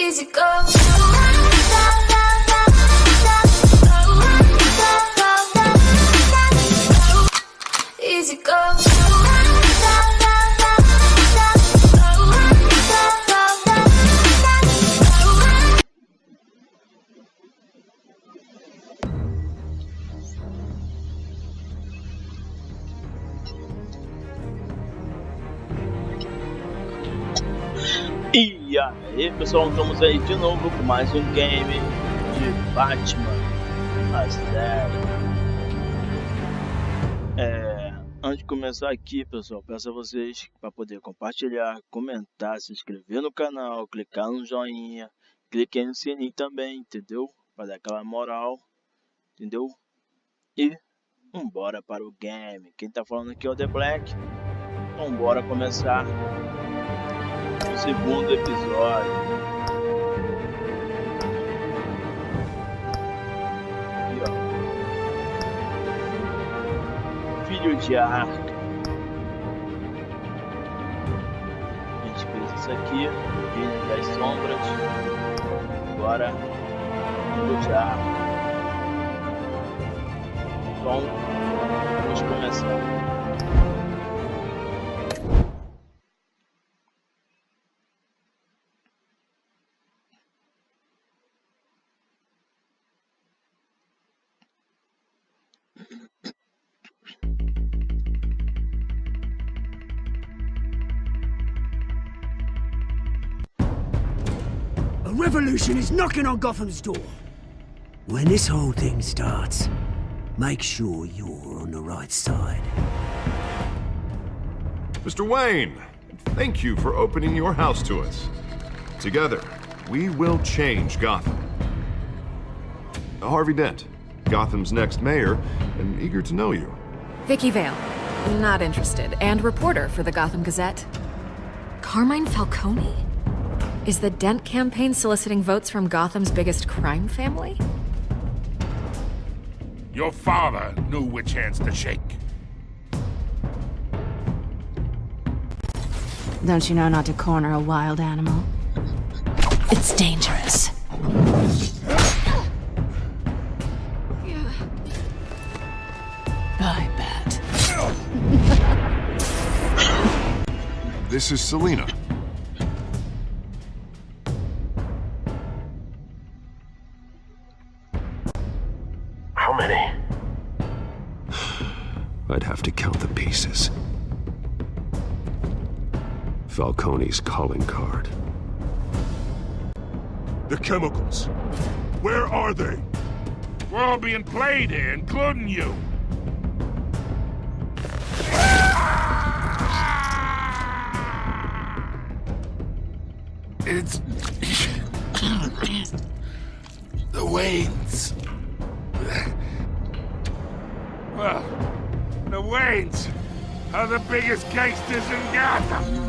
Easy go. Easy go. E aí pessoal, estamos aí de novo com mais um game de Batman, a série. Antes de começar aqui pessoal, peço a vocês para poder compartilhar, comentar, se inscrever no canal, clicar no joinha, clique aí no sininho também, entendeu? Para dar aquela moral, entendeu? E vambora para o game. Quem tá falando aqui é o The Black. Então bora começar o segundo episódio. Aqui, ó. Filho de Arca. A gente fez isso aqui. Filho das Sombras. Agora, Filho de Arca. Então, vamos começar. A revolution is knocking on Gotham's door. When this whole thing starts, make sure you're on the right side. Mr. Wayne, thank you for opening your house to us. Together, we will change Gotham. Harvey Dent, Gotham's next mayor, and eager to know you. Vicky Vale, not interested, and reporter for the Gotham Gazette. Carmine Falcone? Is the Dent campaign soliciting votes from Gotham's biggest crime family? Your father knew which hands to shake. Don't you know not to corner a wild animal? It's dangerous. I bet. This is Selina. How many? I'd have to count the pieces. Falcone's calling card. The chemicals. Where are they? We're all being played here, including you. It's... the Waynes. Well, the Waynes are the biggest gangsters in Gotham.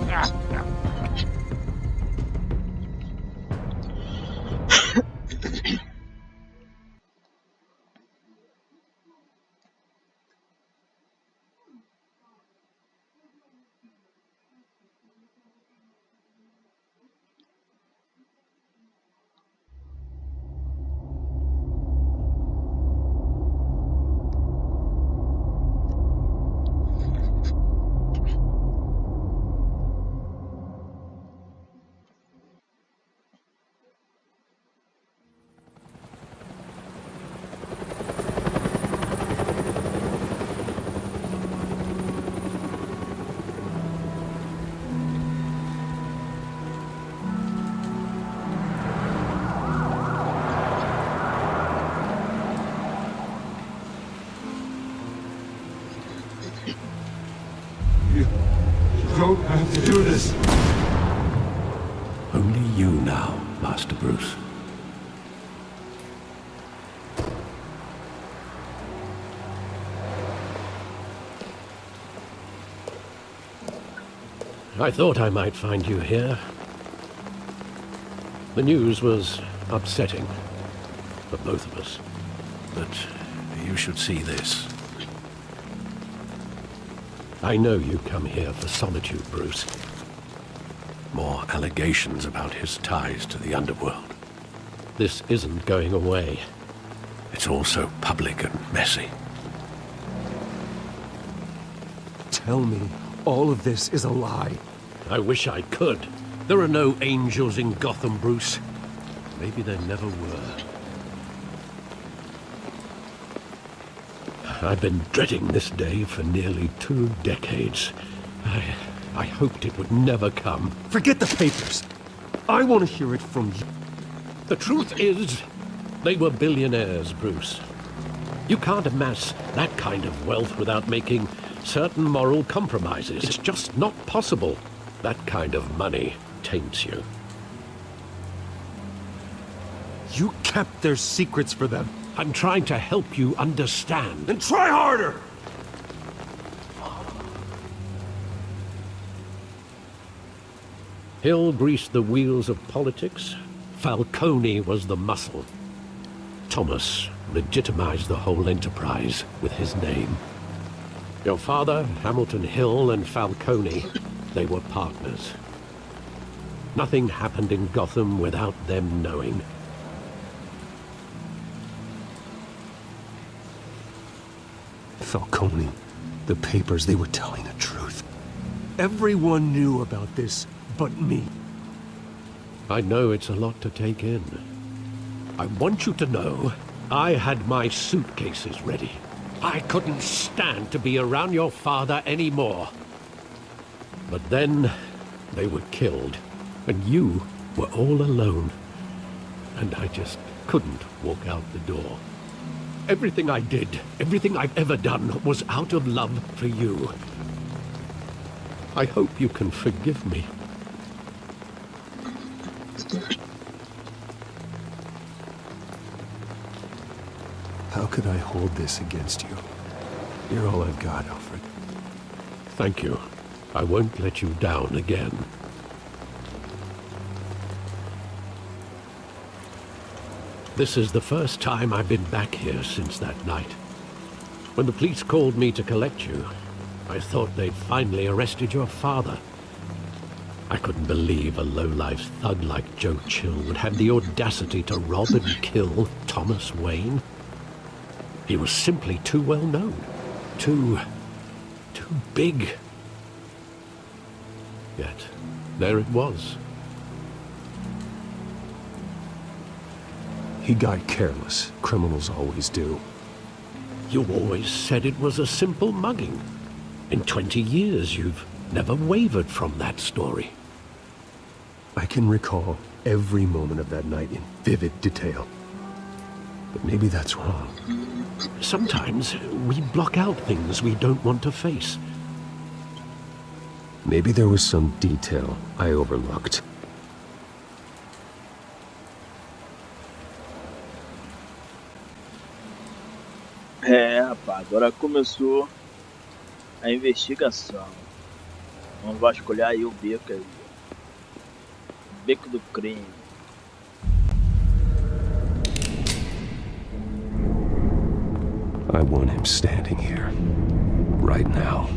don't have to do this. Only you now, Master Bruce. I thought I might find you here. The news was upsetting for both of us. But you should see this. I know you come here for solitude, Bruce. more allegations about his ties to the underworld. This isn't going away. It's all so public and messy. Tell me all of this is a lie. I wish I could. There are no angels in Gotham, Bruce. Maybe there never were. I've been dreading this day for nearly 2 decades. I hoped it would never come. Forget the papers. I want to hear it from you. The truth is, they were billionaires, Bruce. You can't amass that kind of wealth without making certain moral compromises. It's just not possible. That kind of money taints you. You kept their secrets for them. I'm trying to help you understand. Then try harder! Hill greased the wheels of politics. Falcone was the muscle. Thomas legitimized the whole enterprise with his name. Your father, Hamilton Hill, and Falcone, they were partners. Nothing happened in Gotham without them knowing. Falcone, the papers, they were telling the truth. Everyone knew about this but me. I know it's a lot to take in. I want you to know I had my suitcases ready. I couldn't stand to be around your father anymore. But then they were killed, and you were all alone. And I just couldn't walk out the door. Everything I did, everything I've ever done, was out of love for you. I hope you can forgive me. How could I hold this against you? You're all I've got, Alfred. Thank you. I won't let you down again. This is the first time I've been back here since that night. When the police called me to collect you, I thought they'd finally arrested your father. I couldn't believe a low-life thug like Joe Chill would have the audacity to rob and kill Thomas Wayne. He was simply too well known. Too big. Yet, there it was. He got careless. Criminals always do. You always said it was a simple mugging. In 20 years, you've never wavered from that story. I can recall every moment of that night in vivid detail. But maybe that's wrong. Sometimes we block out things we don't want to face. Maybe there was some detail I overlooked. Rapaz, agora começou a investigação. Vamos vasculhar aí o beco aí. Beco do crime. I want him standing here. Right now.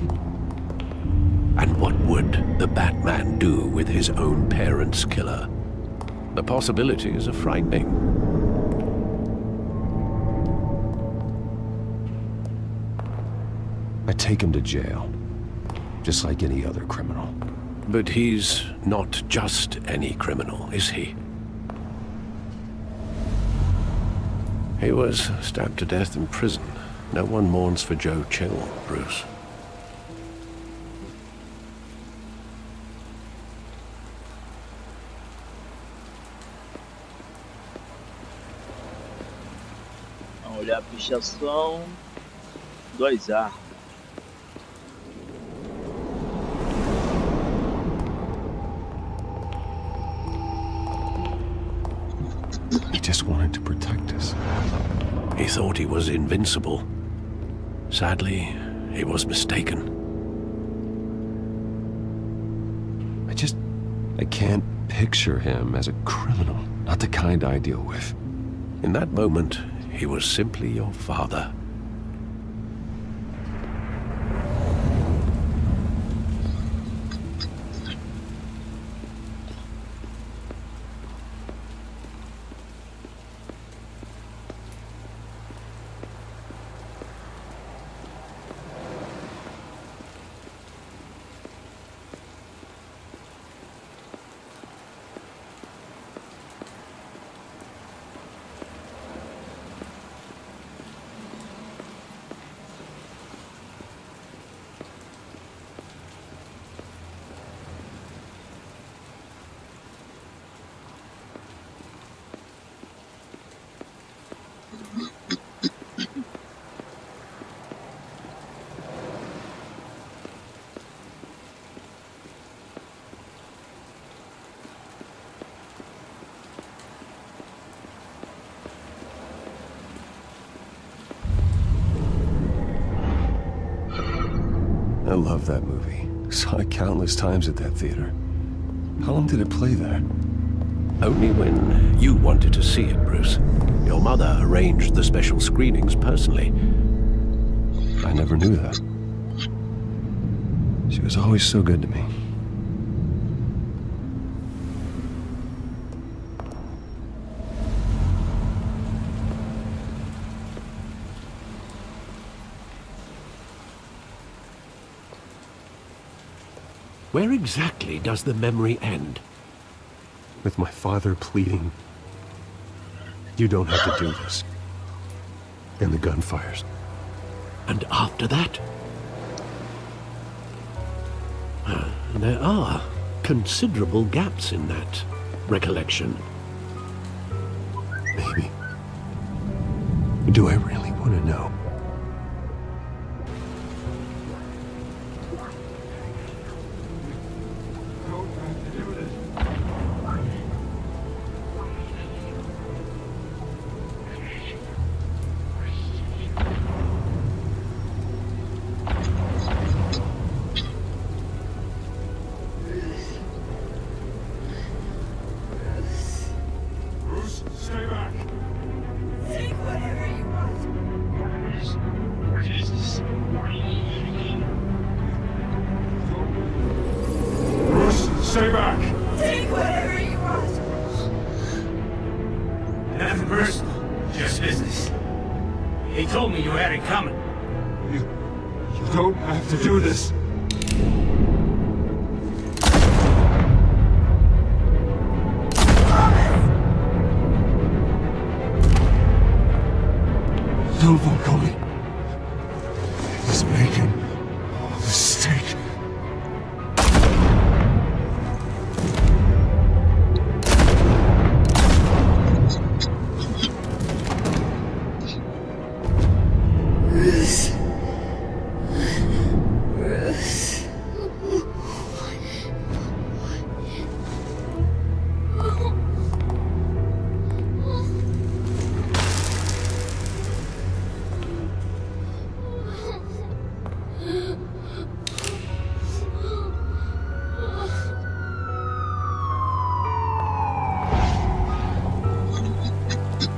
And what would the Batman do with his own parents' killer? The possibilities are frightening. I take him to jail. Just like any other criminal. But he's not just any criminal, is he? He was stabbed to death in prison. No one mourns for Joe Chill, Bruce. Vamos olhar a pichação. 2 armas. He just wanted to protect us. He thought he was invincible. Sadly, he was mistaken. I can't picture him as a criminal. Not the kind I deal with. In that moment, he was simply your father. love that movie. Saw it countless times at that theater. How long did it play there? Only when you wanted to see it, Bruce. Your mother arranged the special screenings personally. I never knew that. She was always so good to me. Where exactly does the memory end? With my father pleading, "You don't have to do this." And the gunfires. And after that? There are considerable gaps in that recollection. Maybe. Do I really want to know? Stay back. Take whatever you want. Bruce, stay back. Take whatever you want. Nothing personal, just business. He told me you had it coming. You don't have to do this. No, Falcone. He's making a mistake. Bruce. Bruce.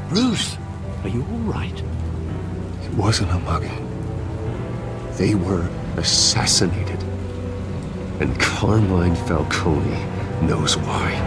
Bruce, are you all right? It wasn't a mugging. They were assassinated. And Carmine Falcone knows why.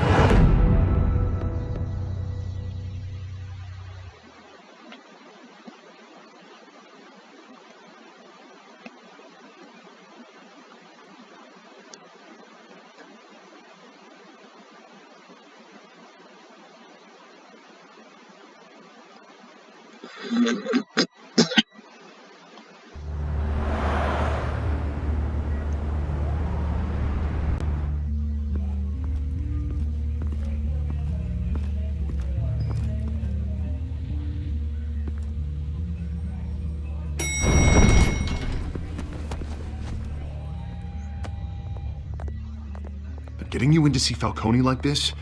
But getting you in to see Falcone like this,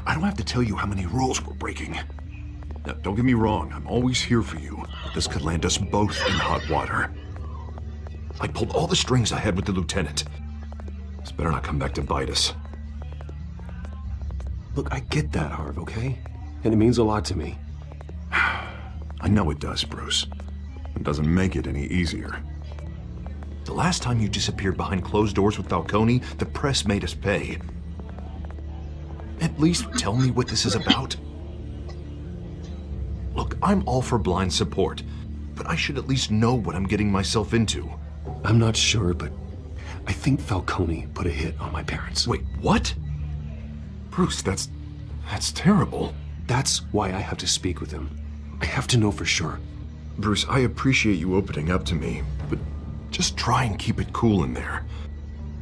I don't have to tell you how many rules we're breaking. Now, don't get me wrong, I'm always here for you, but this could land us both in hot water. I pulled all the strings I had with the lieutenant. This better not come back to bite us. Look, I get that, Harv, okay? And it means a lot to me. I know it does, Bruce. It doesn't make it any easier. The last time you disappeared behind closed doors with Falcone, the press made us pay. At least tell me what this is about. Look, I'm all for blind support, but I should at least know what I'm getting myself into. I'm not sure, but I think Falcone put a hit on my parents. Wait, what? Bruce, that's terrible. That's why I have to speak with him. I have to know for sure. Bruce, I appreciate you opening up to me, but just try and keep it cool in there.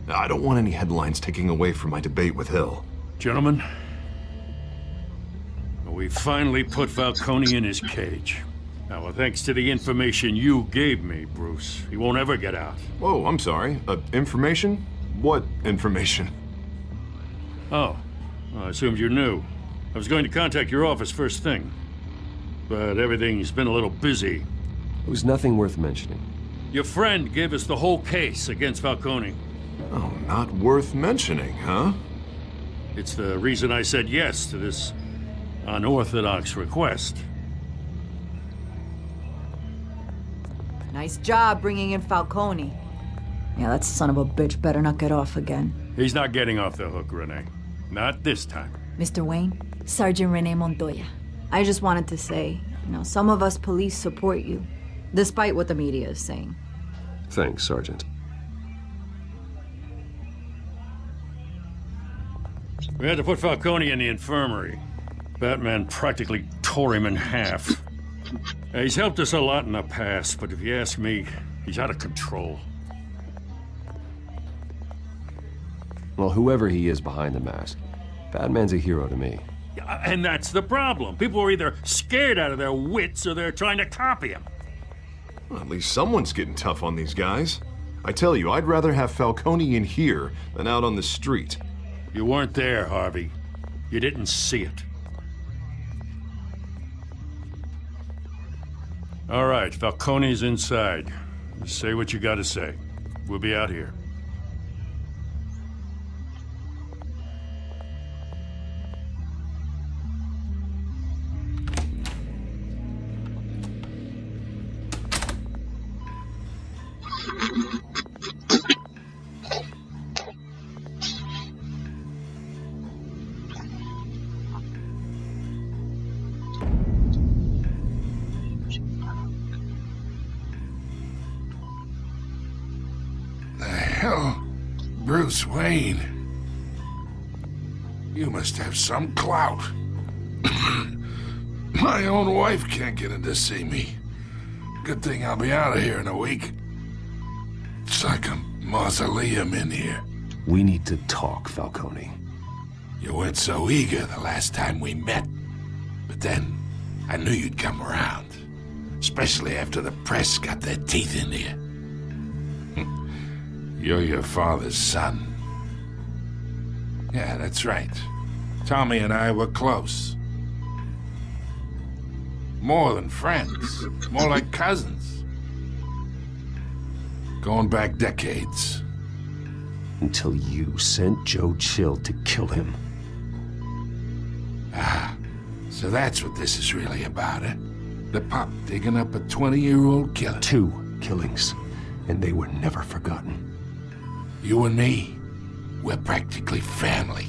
I don't want any headlines taking away from my debate with Hill. Gentlemen, we finally put Falcone in his cage. Now, well, thanks to the information you gave me, Bruce, he won't ever get out. Whoa, I'm sorry. Information? What information? Oh, well, I assumed you knew. I was going to contact your office first thing, but everything's been a little busy. It was nothing worth mentioning. Your friend gave us the whole case against Falcone. Oh, not worth mentioning, huh? It's the reason I said yes to this unorthodox request. Nice job bringing in Falcone. Yeah, that son of a bitch better not get off again. He's not getting off the hook, Renee. Not this time. Mr. Wayne, Sergeant Renee Montoya. I just wanted to say, some of us police support you, despite what the media is saying. Thanks, Sergeant. We had to put Falcone in the infirmary. Batman practically tore him in half. He's helped us a lot in the past, but if you ask me, he's out of control. Well, whoever he is behind the mask, Batman's a hero to me. And that's the problem. People are either scared out of their wits or they're trying to copy him. Well, at least someone's getting tough on these guys. I tell you, I'd rather have Falcone in here than out on the street. You weren't there, Harvey. You didn't see it. All right, Falcone's inside. Say what you gotta say. We'll be out here. Bruce Wayne. You must have some clout. My own wife can't get in to see me. Good thing I'll be out of here in a week. It's like a mausoleum in here. We need to talk, Falcone. You weren't so eager the last time we met. But then, I knew you'd come around. Especially after the press got their teeth into you. You're your father's son. Yeah, that's right. Tommy and I were close. More than friends. More like cousins. Going back decades. Until you sent Joe Chill to kill him. Ah, so that's what this is really about, eh? The pup digging up a 20-year-old killer. 2 killings, and they were never forgotten. You and me, we're practically family.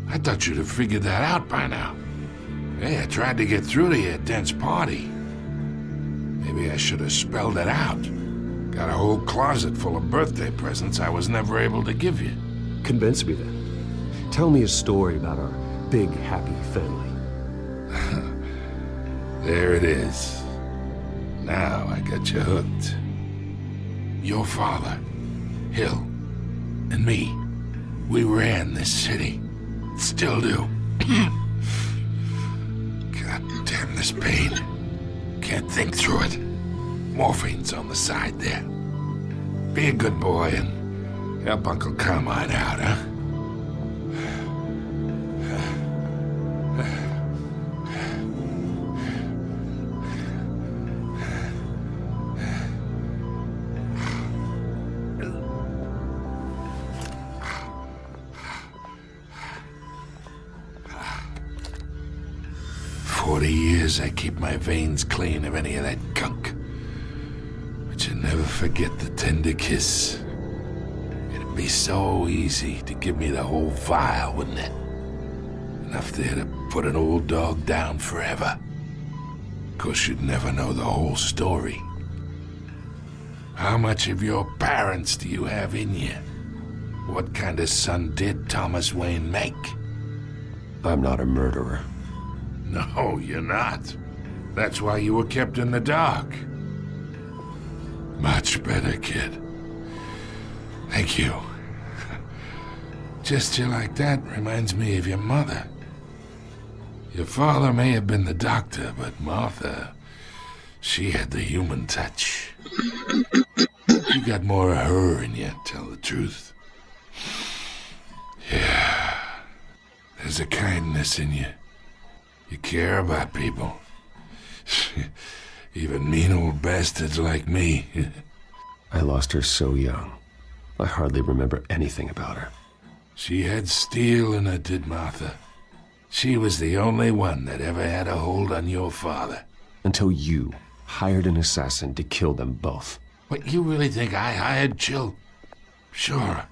I thought you'd have figured that out by now. Hey, I tried to get through to you at Dent's party. Maybe I should have spelled it out. Got a whole closet full of birthday presents I was never able to give you. Convince me then. Tell me a story about our big, happy family. There it is. Now I got you hooked. Your father, Hill, and me, we ran this city. Still do. God damn this pain. Can't think through it. Morphine's on the side there. Be a good boy and help Uncle Carmine out, huh? 40 years I keep my veins clean of any of that gunk. But you never forget the tender kiss. It'd be so easy to give me the whole vial, wouldn't it? Enough there to put an old dog down forever. Of course, you'd never know the whole story. How much of your parents do you have in you? What kind of son did Thomas Wayne make? I'm not a murderer. No, you're not. That's why you were kept in the dark. Much better, kid. Thank you. Gesture like that reminds me of your mother. Your father may have been the doctor, but Martha, she had the human touch. You got more of her in you, tell the truth. Yeah. There's a kindness in you. You care about people. Even mean old bastards like me. I lost her so young. I hardly remember anything about her. She had steel in her, did Martha. She was the only one that ever had a hold on your father. Until you hired an assassin to kill them both. What, you really think I hired Chill? Sure.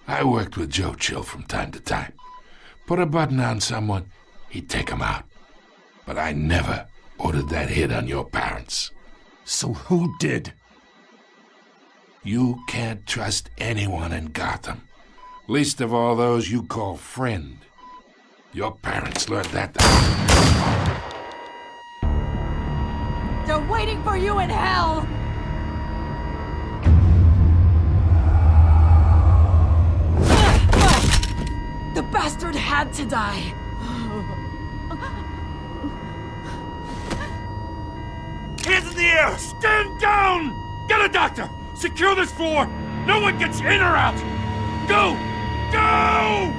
I worked with Joe Chill from time to time. Put a button on someone, he'd take him out. But I never ordered that hit on your parents. So who did? You can't trust anyone in Gotham. Least of all those you call friend. Your parents learned that. They're waiting for you in hell! The bastard had to die! Hands in the air! Stand down! Get a doctor! Secure this floor! No one gets in or out! Go! Go!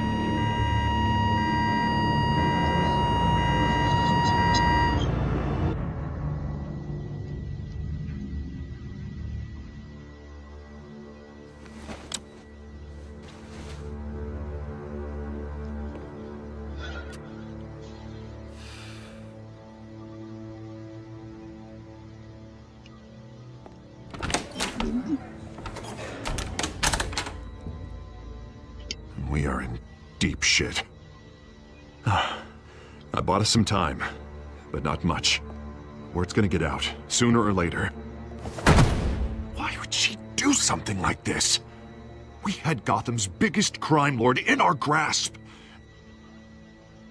We are in deep shit. I bought us some time, but not much. Word's gonna get out, sooner or later. Why would she do something like this? We had Gotham's biggest crime lord in our grasp.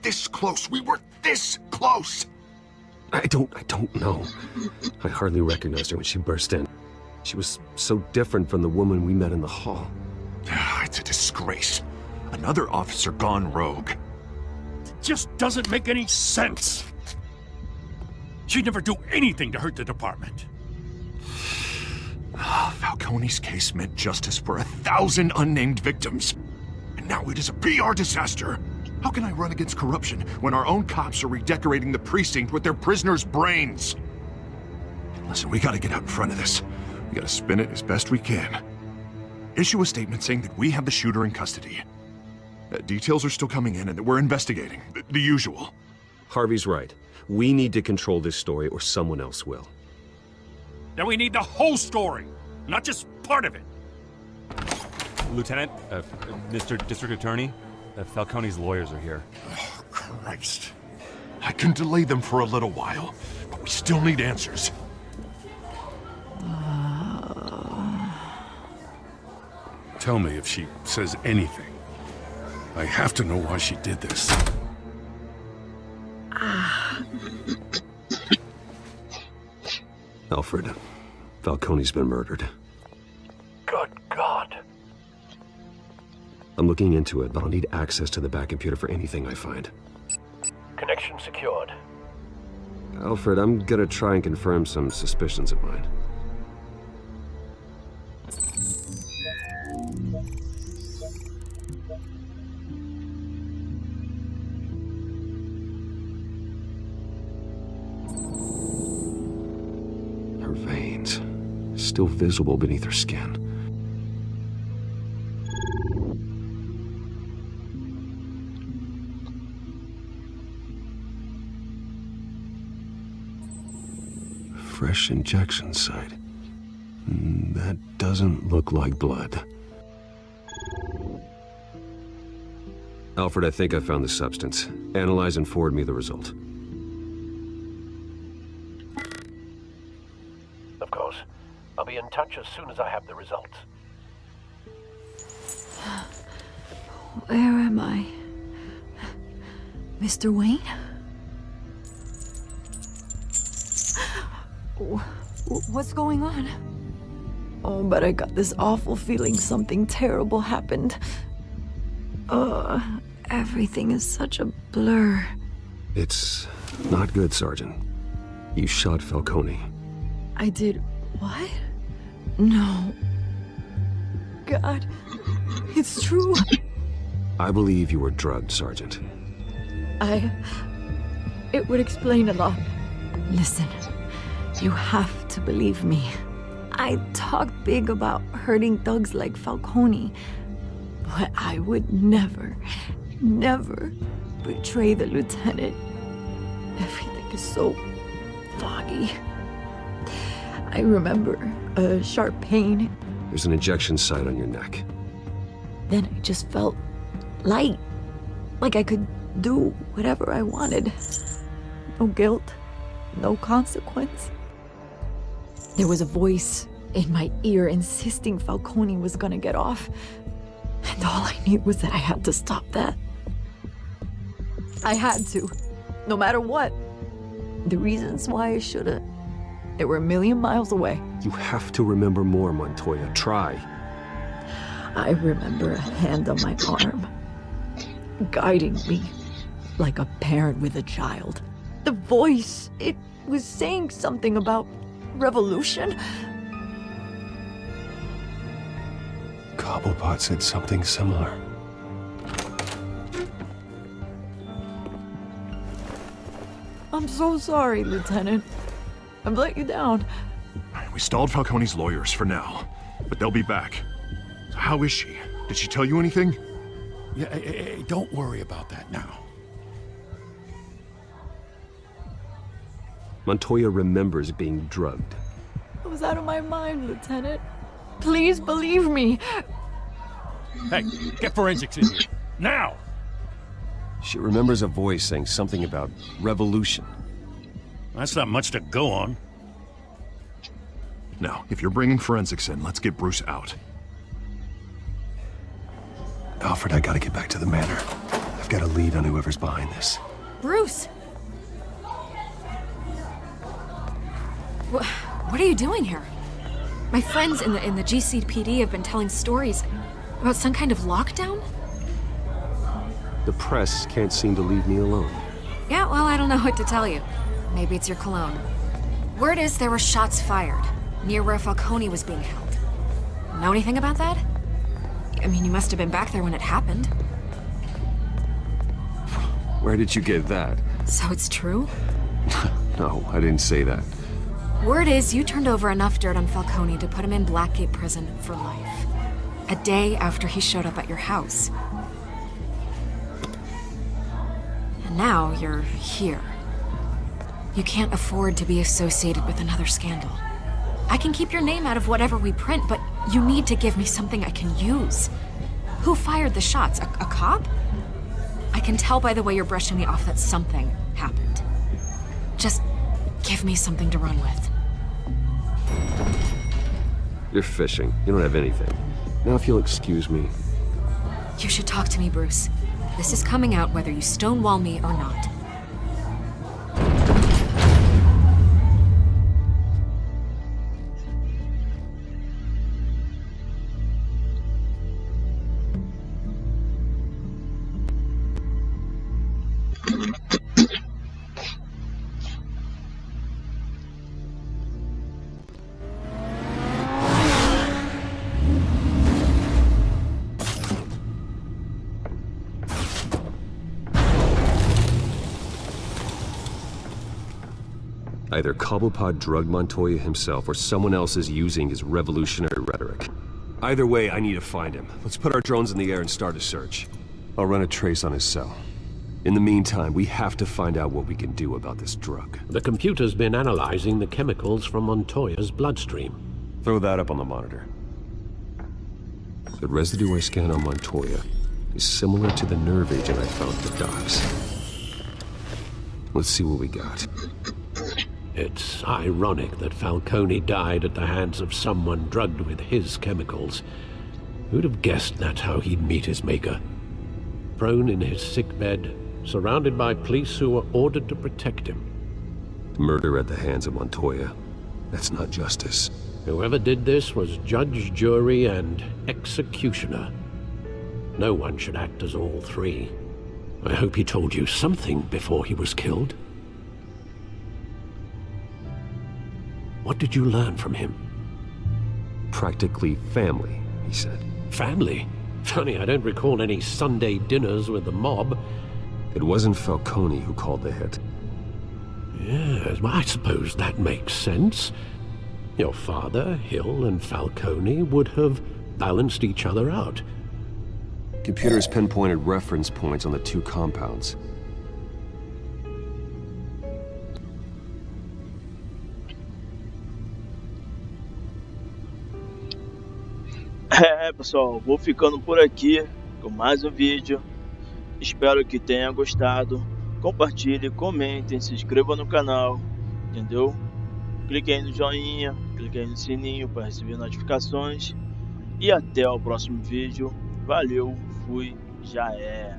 This close, we were this close! I don't know. I hardly recognized her when she burst in. She was so different from the woman we met in the hall. It's a disgrace. Another officer gone rogue. It just doesn't make any sense. She'd never do anything to hurt the department. Falcone's case meant justice for 1,000 unnamed victims. And now it is a PR disaster. How can I run against corruption when our own cops are redecorating the precinct with their prisoners' brains? Listen, we gotta get out in front of this. We gotta spin it as best we can. Issue a statement saying that we have the shooter in custody. Details are still coming in and that we're investigating. The usual. Harvey's right. We need to control this story or someone else will. Then we need the whole story, not just part of it. Lieutenant, Mr. District Attorney, Falcone's lawyers are here. Oh, Christ. I can delay them for a little while, but we still need answers. Tell me if she says anything. I have to know why she did this. Alfred, Falcone's been murdered. Good God. I'm looking into it, but I'll need access to the back computer for anything I find. Connection secured. Alfred, I'm gonna try and confirm some suspicions of mine. Her veins, still visible beneath her skin. Fresh injection site. That doesn't look like blood. Alfred, I think I found the substance. Analyze and forward me the result. Of course. I'll be in touch as soon as I have the results. Where am I? Mr. Wayne? What's going on? Oh, but I got this awful feeling something terrible happened. Everything is such a blur. It's not good, Sergeant. You shot Falcone. I did what? No. God, it's true. I believe you were drugged, Sergeant. It would explain a lot. Listen, you have to believe me. I talk big about hurting thugs like Falcone, but I would never, never betray the lieutenant. Everything is so foggy. I remember a sharp pain. There's an injection site on your neck. Then I just felt light, like I could do whatever I wanted. No guilt, no consequence. There was a voice in my ear insisting Falcone was gonna get off. And all I knew was that I had to stop that. I had to, no matter what. The reasons why I shouldn't, they were a million miles away. You have to remember more, Montoya. Try. I remember a hand on my arm, guiding me like a parent with a child. The voice, it was saying something about revolution. Cobblepot said something similar. I'm so sorry, Lieutenant. I've let you down. We stalled Falcone's lawyers for now, but they'll be back. So how is she? Did she tell you anything? Yeah, hey, don't worry about that now. Montoya remembers being drugged. I was out of my mind, Lieutenant. Please believe me. Hey, get forensics in here. Now! She remembers a voice saying something about revolution. That's not much to go on. Now, if you're bringing forensics in, let's get Bruce out. Alfred, I gotta get back to the manor. I've got a lead on whoever's behind this. Bruce! What are you doing here? My friends in the GCPD have been telling stories about some kind of lockdown? The press can't seem to leave me alone. Yeah, well, I don't know what to tell you. Maybe it's your cologne. Word is there were shots fired near where Falcone was being held. Know anything about that? I mean, you must have been back there when it happened. Where did you get that? So it's true? No, I didn't say that. Word is you turned over enough dirt on Falcone to put him in Blackgate Prison for life. A day after he showed up at your house. And now you're here. You can't afford to be associated with another scandal. I can keep your name out of whatever we print, but you need to give me something I can use. Who fired the shots? A cop? I can tell by the way you're brushing me off that something happened. Just give me something to run with. You're fishing. You don't have anything. Now if you'll excuse me. You should talk to me, Bruce. This is coming out whether you stonewall me or not. Either Cobblepot drugged Montoya himself or someone else is using his revolutionary rhetoric. Either way, I need to find him. Let's put our drones in the air and start a search. I'll run a trace on his cell. In the meantime, we have to find out what we can do about this drug. The computer's been analyzing the chemicals from Montoya's bloodstream. Throw that up on the monitor. The residue I scanned on Montoya is similar to the nerve agent I found at the docks. Let's see what we got. It's ironic that Falcone died at the hands of someone drugged with his chemicals. Who'd have guessed that's how he'd meet his maker? Prone in his sickbed, surrounded by police who were ordered to protect him. Murder at the hands of Montoya. That's not justice. Whoever did this was judge, jury, and executioner. No one should act as all three. I hope he told you something before he was killed. What did you learn from him? Practically family, he said. Family? Funny, I don't recall any Sunday dinners with the mob. It wasn't Falcone who called the hit. Yes, well, I suppose that makes sense. Your father, Hill, and Falcone would have balanced each other out. Computers pinpointed reference points on the two compounds. Pessoal, vou ficando por aqui com mais um vídeo. Espero que tenha gostado. Compartilhe, comentem, se inscreva no canal, entendeu? Clique aí no joinha, clique aí no sininho para receber notificações. E até o próximo vídeo. Valeu, fui, já é.